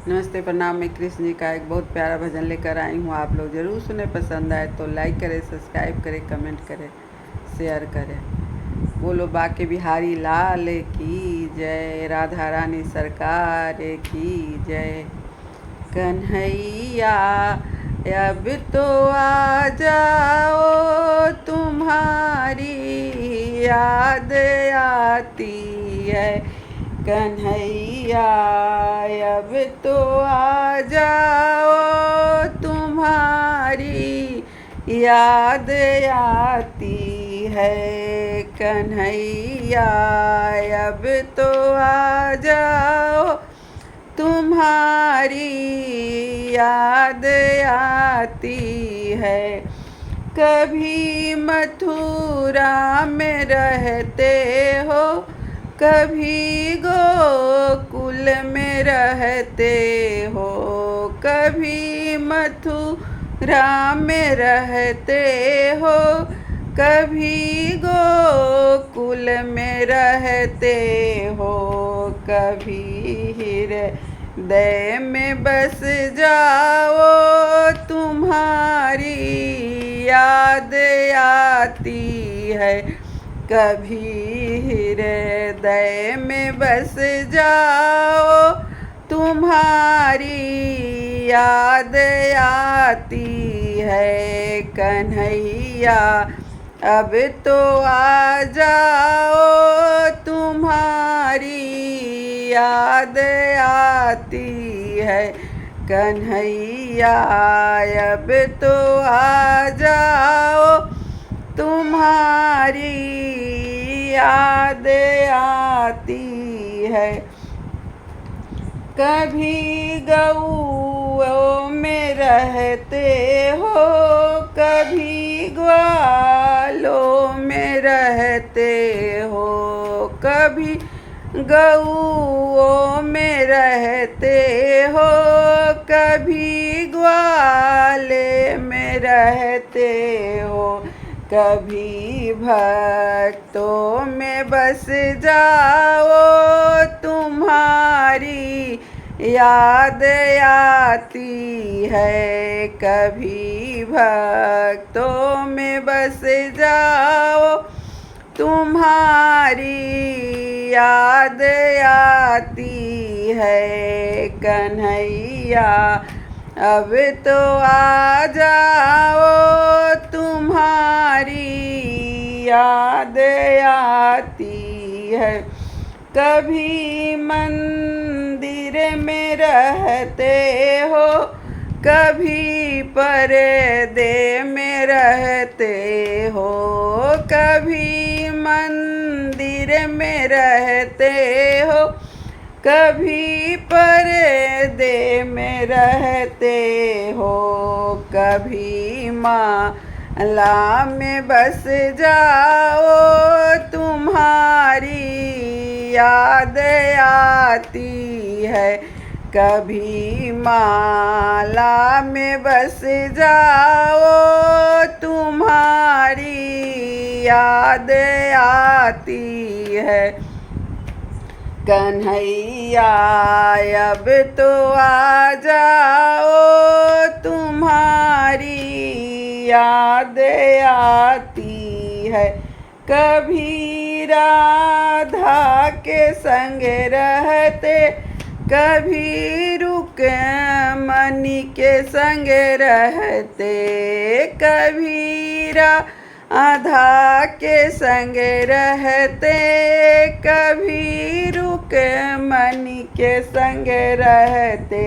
नमस्ते प्रणाम। मैं कृष्ण जी का एक बहुत प्यारा भजन लेकर आई हूँ। आप लोग ज़रूर सुने। पसंद आए तो लाइक करें, सब्सक्राइब करें, कमेंट करें, शेयर करें। बोलो बाके बिहारी लाल की जय, राधा रानी सरकार की जय। कन्हैया अब तो आ जाओ, तुम्हारी याद आती है। कन्हैया अब तो आ जाओ, तुम्हारी याद आती है। कन्हैया अब तो आ जाओ, तुम्हारी याद आती है। कभी मथुरा में रहते हो, कभी गोकुल में रहते हो। कभी मथुरा में रहते हो, कभी गोकुल में रहते हो। कभी हृदय में बस जाओ, तुम्हारी याद आती है। कभी हृदय में बस जाओ, तुम्हारी याद आती है। कन्हैया अब तो आ जाओ, तुम्हारी याद आती है। कन्हैया अब तो आ जाओ, तुम्हारी याद आती है। कभी गऊओं में रहते हो, कभी ग्वालों में रहते हो। कभी गऊओं में रहते हो, कभी ग्वाले में रहते हो। कभी भक्तों में बस जाओ, तुम्हारी याद आती है। कभी भक्तों में बस जाओ, तुम्हारी याद आती है। कन्हैया अब तो आ जाओ, तुम्हारी याद आती है। कभी मंदिर में रहते हो, कभी पर्दे में रहते हो। कभी मंदिर में रहते हो, कभी पर्दे में रहते हो। कभी माला में बस जाओ, तुम्हारी याद आती है। कभी माला में बस जाओ, तुम्हारी याद आती है। कन्हैया अब तो आ जाओ, तुम्हारी याद आती है। कभी राधा के संग रहते, कभी रुक्मणी के संग रहते। कभी राधा के संग रहते, कभी रुक्मणी के संग रहते।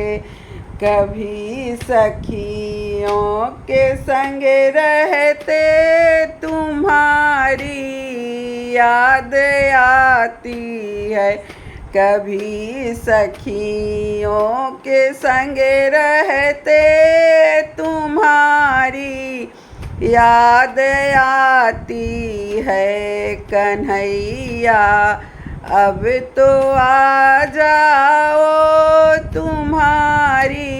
कभी सखियों के संग रहते, तुम्हारी याद आती है। कभी सखियों के संग रहते, तुम्हारी याद आती है। कन्हैया अब तो आ जाओ, तुम्हारी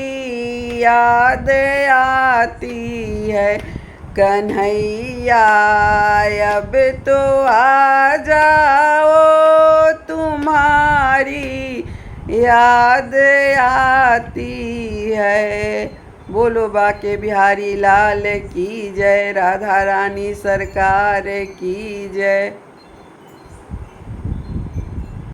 याद आती है। कन्हैया अब तो आ जाओ, तुम्हारी याद आती है। बोलो बाके बिहारी लाल की जय, राधा रानी सरकार की जय।